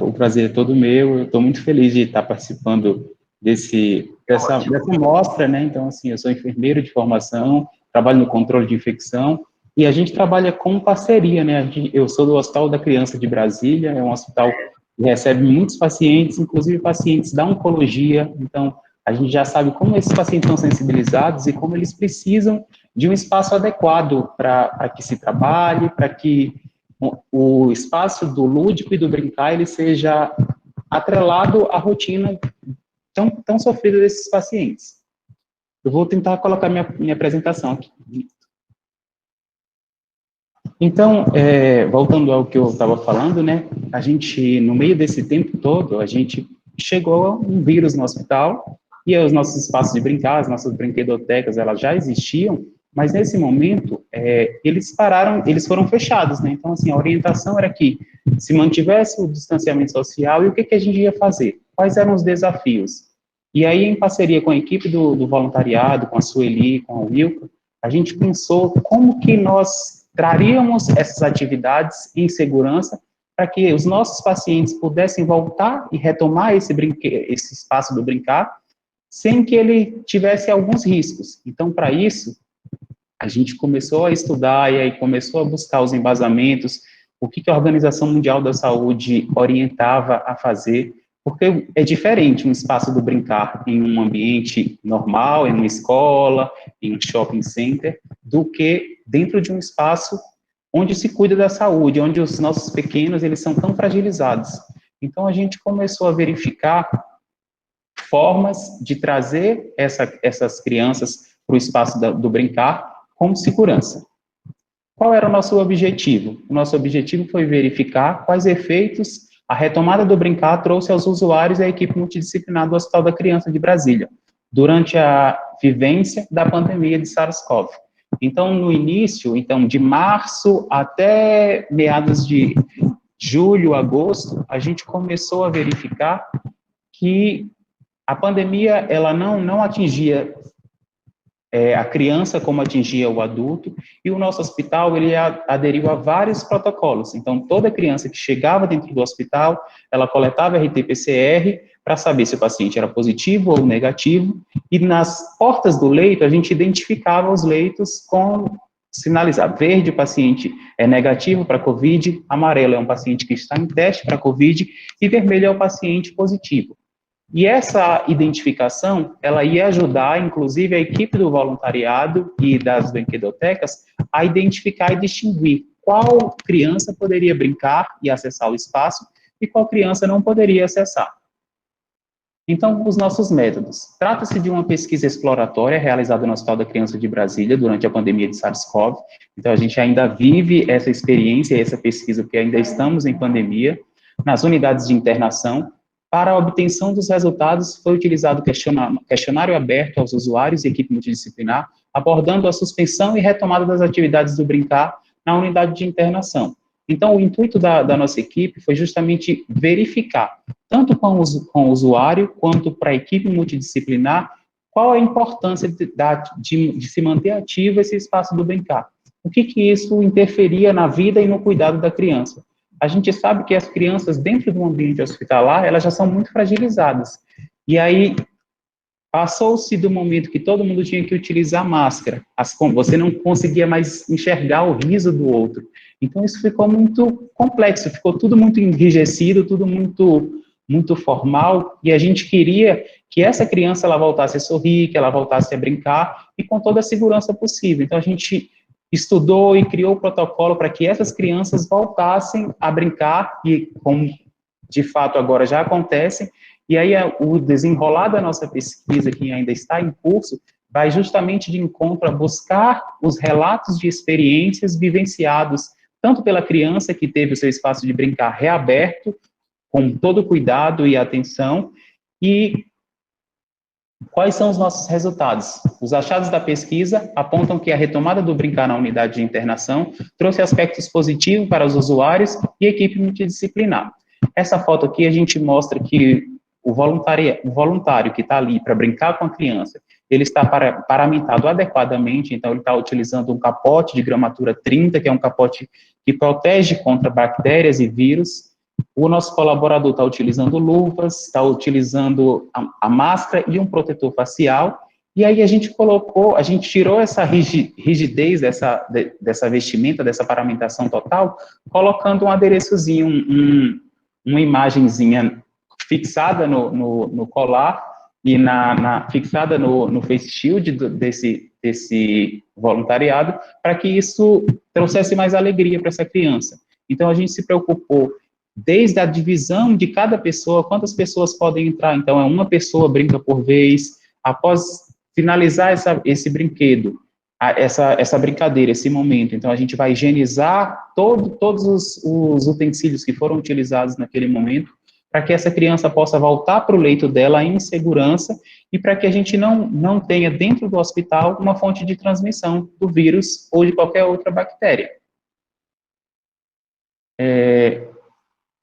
S6: o prazer é todo meu. Eu estou muito feliz de estar participando dessa mostra, né? Então, assim, eu sou enfermeiro de formação, trabalho no controle de infecção, e a gente trabalha com parceria, né? Eu sou do Hospital da Criança de Brasília, é um hospital que recebe muitos pacientes, inclusive pacientes da oncologia, então a gente já sabe como esses pacientes estão sensibilizados e como eles precisam de um espaço adequado para que se trabalhe, para que o espaço do lúdico e do brincar ele seja atrelado à rotina tão sofrida desses pacientes. Eu vou tentar colocar minha apresentação aqui. Então, voltando ao que eu estava falando, né, a gente, no meio desse tempo todo, a gente chegou a um vírus no hospital, e os nossos espaços de brincar, as nossas brinquedotecas, elas já existiam, mas nesse momento, eles foram fechados, né, então, assim, a orientação era que se mantivesse o distanciamento social, e o que a gente ia fazer? Quais eram os desafios? E aí, em parceria com a equipe do voluntariado, com a Sueli, com a Wilka, a gente pensou como que nós traríamos essas atividades em segurança para que os nossos pacientes pudessem voltar e retomar esse espaço do brincar sem que ele tivesse alguns riscos. Então, para isso, a gente começou a estudar e aí começou a buscar os embasamentos, o que a Organização Mundial da Saúde orientava a fazer, porque é diferente um espaço do brincar em um ambiente normal, em uma escola, em um shopping center, do que dentro de um espaço onde se cuida da saúde, onde os nossos pequenos, eles são tão fragilizados. Então, a gente começou a verificar formas de trazer essas crianças para o espaço do brincar com segurança. Qual era o nosso objetivo? O nosso objetivo foi verificar quais efeitos a retomada do brincar trouxe aos usuários e à equipe multidisciplinar do Hospital da Criança de Brasília, durante a vivência da pandemia de SARS-CoV. Então, no início, de março até meados de julho, agosto, a gente começou a verificar que a pandemia, ela não atingia a criança como atingia o adulto, e o nosso hospital, ele aderiu a vários protocolos. Então, toda criança que chegava dentro do hospital, ela coletava RT-PCR para saber se o paciente era positivo ou negativo, e nas portas do leito, a gente identificava os leitos com sinalizar verde, o paciente é negativo para COVID, amarelo é um paciente que está em teste para COVID, e vermelho é o paciente positivo. E essa identificação, ela ia ajudar, inclusive, a equipe do voluntariado e das brinquedotecas a identificar e distinguir qual criança poderia brincar e acessar o espaço e qual criança não poderia acessar. Então, os nossos métodos. Trata-se de uma pesquisa exploratória realizada no Hospital da Criança de Brasília durante a pandemia de SARS-CoV. Então, a gente ainda vive essa experiência, essa pesquisa, porque ainda estamos em pandemia. Nas unidades de internação, para a obtenção dos resultados, foi utilizado questionário aberto aos usuários e equipe multidisciplinar, abordando a suspensão e retomada das atividades do brincar na unidade de internação. Então, o intuito da nossa equipe foi justamente verificar, tanto com o usuário, quanto para a equipe multidisciplinar, qual a importância de se manter ativo esse espaço do brincar. O que isso interferia na vida e no cuidado da criança. A gente sabe que as crianças dentro do ambiente hospitalar, elas já são muito fragilizadas. E aí, passou-se do momento que todo mundo tinha que utilizar máscara. Você não conseguia mais enxergar o riso do outro. Então, isso ficou muito complexo, ficou tudo muito enrijecido, tudo muito formal, e a gente queria que essa criança ela voltasse a sorrir, que ela voltasse a brincar, e com toda a segurança possível. Então, a gente estudou e criou o protocolo para que essas crianças voltassem a brincar, e como de fato agora já acontece, e aí o desenrolar da nossa pesquisa, que ainda está em curso, vai justamente de encontro a buscar os relatos de experiências vivenciados, tanto pela criança que teve o seu espaço de brincar reaberto, com todo cuidado e atenção, e quais são os nossos resultados? Os achados da pesquisa apontam que a retomada do brincar na unidade de internação trouxe aspectos positivos para os usuários e equipe multidisciplinar. Essa foto aqui a gente mostra que o voluntário que está ali para brincar com a criança, ele está paramentado adequadamente, então ele está utilizando um capote de gramatura 30, que é um capote que protege contra bactérias e vírus. O nosso colaborador está utilizando luvas, está utilizando a máscara e um protetor facial, e aí a gente tirou essa rigidez dessa vestimenta, dessa paramentação total, colocando um adereçozinho, uma imagenzinha fixada no colar e fixada no face shield desse voluntariado, para que isso trouxesse mais alegria para essa criança. Então, a gente se preocupou desde a divisão de cada pessoa, quantas pessoas podem entrar. Então, uma pessoa brinca por vez. Após finalizar esse brinquedo, essa brincadeira, esse momento, então a gente vai higienizar todos os utensílios que foram utilizados naquele momento, para que essa criança possa voltar para o leito dela em segurança e para que a gente não tenha dentro do hospital uma fonte de transmissão do vírus ou de qualquer outra bactéria.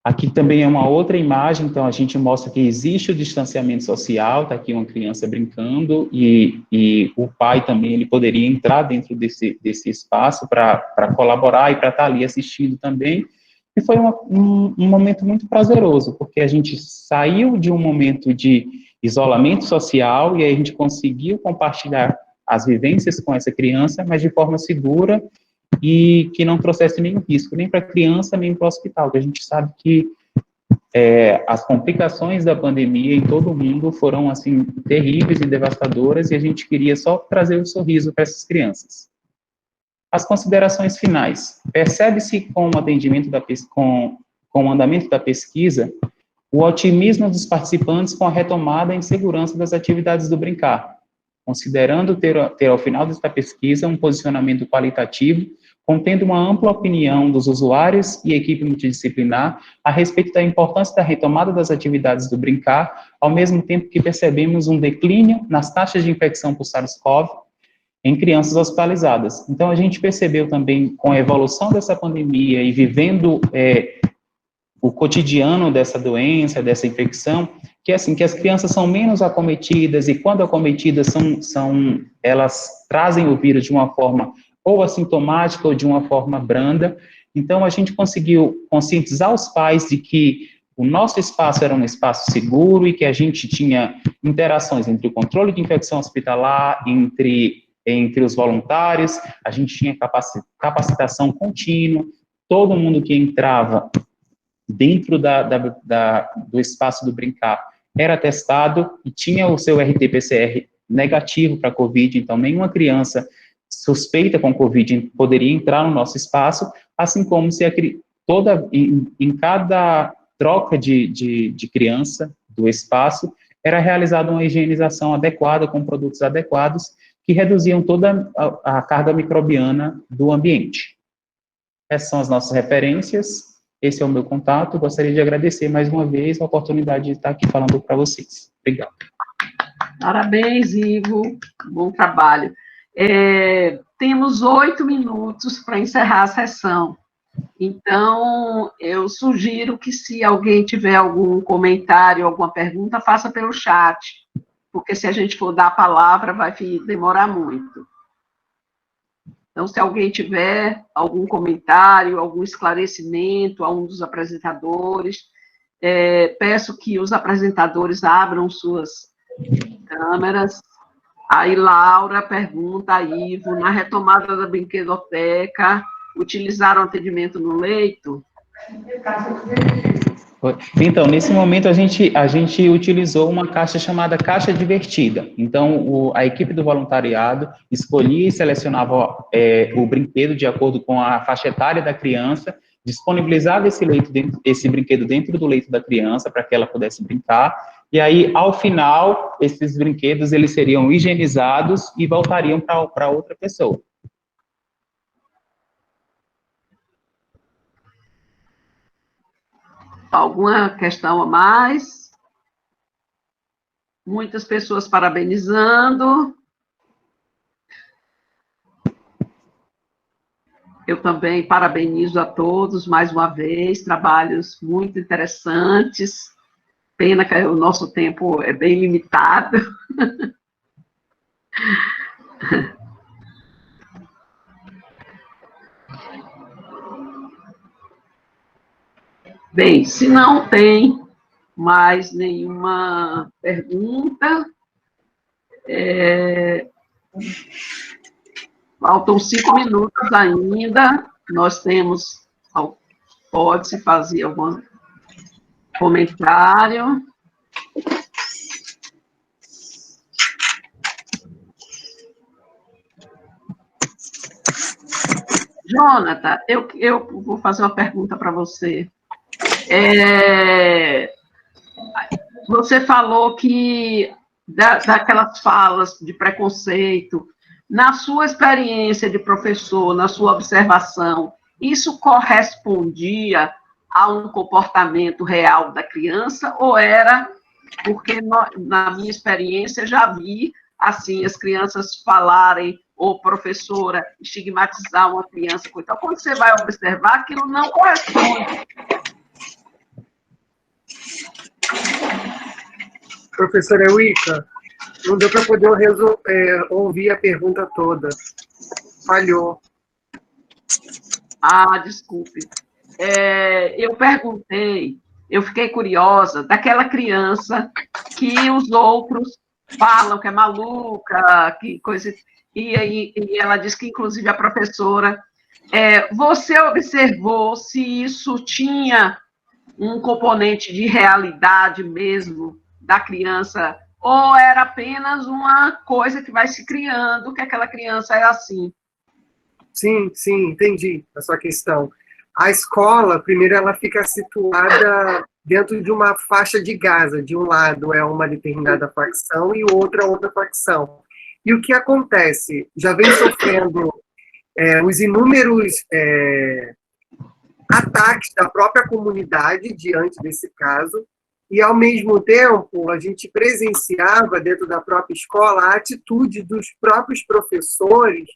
S6: Aqui também é uma outra imagem, então a gente mostra que existe o distanciamento social, está aqui uma criança brincando, e o pai também, ele poderia entrar dentro desse espaço para colaborar e para estar ali assistindo também, e foi um momento muito prazeroso, porque a gente saiu de um momento de isolamento social, e aí a gente conseguiu compartilhar as vivências com essa criança, mas de forma segura e que não trouxesse nenhum risco, nem para a criança, nem para o hospital, que a gente sabe que as complicações da pandemia em todo o mundo foram, assim, terríveis e devastadoras, e a gente queria só trazer um sorriso para essas crianças. As considerações finais. Percebe-se com o andamento da pesquisa o otimismo dos participantes com a retomada em segurança das atividades do Brincar, considerando ter ao final desta pesquisa um posicionamento qualitativo, contendo uma ampla opinião dos usuários e equipe multidisciplinar a respeito da importância da retomada das atividades do Brincar, ao mesmo tempo que percebemos um declínio nas taxas de infecção por SARS-CoV em crianças hospitalizadas. Então, a gente percebeu também, com a evolução dessa pandemia e vivendo o cotidiano dessa doença, dessa infecção, que assim, que as crianças são menos acometidas, e quando acometidas elas trazem o vírus de uma forma ou assintomática ou de uma forma branda. Então, a gente conseguiu conscientizar os pais de que o nosso espaço era um espaço seguro e que a gente tinha interações entre o controle de infecção hospitalar, entre os voluntários, a gente tinha capacitação contínua, todo mundo que entrava dentro do espaço do Brincar era testado e tinha o seu RT-PCR negativo para COVID, então nenhuma criança suspeita com COVID poderia entrar no nosso espaço, assim como se em cada troca de criança do espaço era realizada uma higienização adequada com produtos adequados que reduziam toda a carga microbiana do ambiente. Essas são as nossas referências. Esse é o meu contato. Gostaria de agradecer mais uma vez a oportunidade de estar aqui falando para vocês. Obrigado.
S1: Parabéns, Ivo. Bom trabalho. Temos 8 minutos para encerrar a sessão. Então, eu sugiro que, se alguém tiver algum comentário, alguma pergunta, faça pelo chat, porque se a gente for dar a palavra, vai demorar muito. Então, se alguém tiver algum comentário, algum esclarecimento a um dos apresentadores, peço que os apresentadores abram suas câmeras. Aí, Laura pergunta a Ivo, na retomada da brinquedoteca, utilizaram atendimento no leito?
S6: Então, nesse momento, a gente utilizou uma caixa chamada caixa divertida. Então, a equipe do voluntariado escolhia e selecionava o brinquedo de acordo com a faixa etária da criança, disponibilizava esse brinquedo dentro do leito da criança para que ela pudesse brincar, e aí, ao final, esses brinquedos eles seriam higienizados e voltariam para outra pessoa.
S1: Alguma questão a mais? Muitas pessoas parabenizando. Eu também parabenizo a todos, mais uma vez, trabalhos muito interessantes. Pena que o nosso tempo é bem limitado. Bem, se não tem mais nenhuma pergunta, faltam 5 minutos ainda, nós temos, pode-se fazer algum comentário. Jonathan, eu vou fazer uma pergunta para você. Você falou que daquelas falas de preconceito, na sua experiência de professor, na sua observação, isso correspondia a um comportamento real da criança, ou era porque, na minha experiência, já vi assim, as crianças falarem, ou professora estigmatizar uma criança, então, quando você vai observar, aquilo não corresponde.
S2: Professora Wicca, não deu para poder ouvir a pergunta toda. Falhou.
S1: Desculpe. Eu perguntei, eu fiquei curiosa, daquela criança que os outros falam que é maluca, que coisa... E ela diz que, inclusive, a professora... você observou se isso tinha um componente de realidade mesmo da criança, ou era apenas uma coisa que vai se criando, que aquela criança é assim?
S2: Sim, sim, entendi a sua questão. A escola, primeiro, ela fica situada dentro de uma faixa de Gaza. De um lado é uma determinada facção e outra facção. E o que acontece? Já vem sofrendo os inúmeros ataques da própria comunidade diante desse caso, e, ao mesmo tempo, a gente presenciava, dentro da própria escola, a atitude dos próprios professores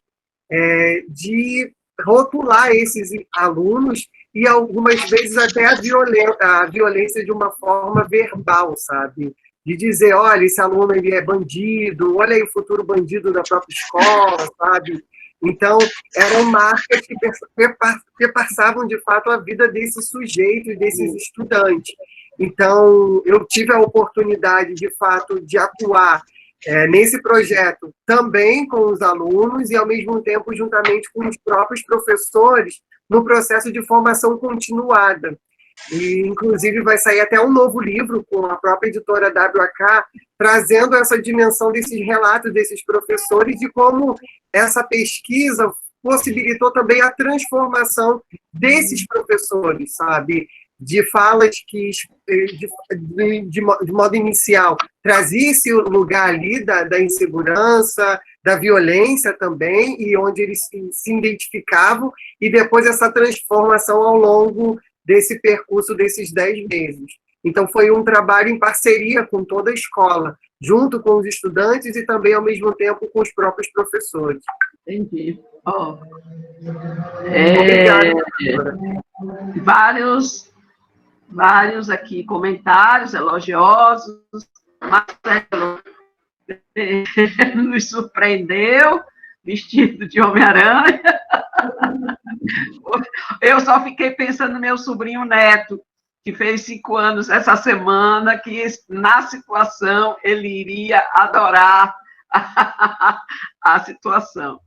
S2: de rotular esses alunos e, algumas vezes, até a violência de uma forma verbal, sabe? De dizer, olha, esse aluno ele é bandido, olha aí o futuro bandido da própria escola, sabe? Então, eram marcas que perpassavam, de fato, a vida desses sujeitos, desses estudantes. Então, eu tive a oportunidade, de fato, de atuar nesse projeto também com os alunos e, ao mesmo tempo, juntamente com os próprios professores, no processo de formação continuada. E, inclusive, vai sair até um novo livro com a própria editora WAK, trazendo essa dimensão desses relatos desses professores e como essa pesquisa possibilitou também a transformação desses professores, sabe? De falas que, de modo inicial, trazia esse lugar ali da insegurança, da violência também, e onde eles se identificavam, e depois essa transformação ao longo desse percurso desses 10 meses. Então, foi um trabalho em parceria com toda a escola, junto com os estudantes e também, ao mesmo tempo, com os próprios professores.
S1: Entendi.
S2: Obrigado.
S1: Vários aqui comentários elogiosos. Marcelo nos surpreendeu, vestido de Homem-Aranha. Eu só fiquei pensando no meu sobrinho Neto, que fez 5 anos essa semana, que na situação ele iria adorar a situação.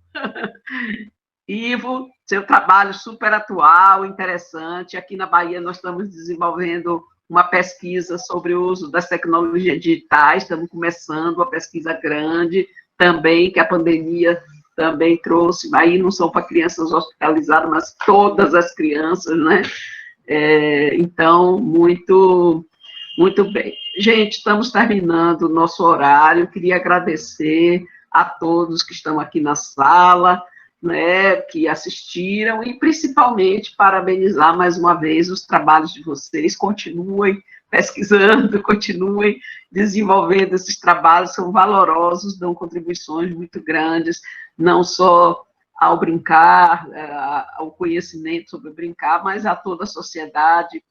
S1: Ivo, seu trabalho super atual, interessante. Aqui na Bahia nós estamos desenvolvendo uma pesquisa sobre o uso das tecnologias digitais, estamos começando uma pesquisa grande também, que a pandemia também trouxe, aí não são para crianças hospitalizadas, mas todas as crianças, né? Então, muito bem. Gente, estamos terminando o nosso horário, queria agradecer a todos que estão aqui na sala, né, que assistiram, e principalmente parabenizar mais uma vez os trabalhos de vocês, continuem pesquisando, continuem desenvolvendo esses trabalhos, são valorosos, dão contribuições muito grandes, não só ao brincar, ao conhecimento sobre o brincar, mas a toda a sociedade,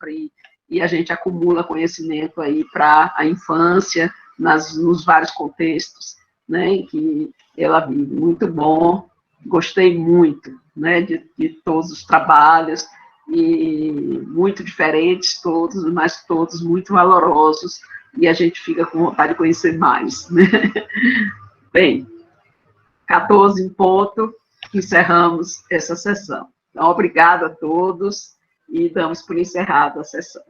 S1: e a gente acumula conhecimento aí para a infância, nos vários contextos, né, em que ela vive. Muito bom, gostei muito, né, de todos os trabalhos, e muito diferentes todos, mas todos muito valorosos, e a gente fica com vontade de conhecer mais, né? Bem, 14 em ponto, encerramos essa sessão. Então, obrigada a todos, e damos por encerrada a sessão.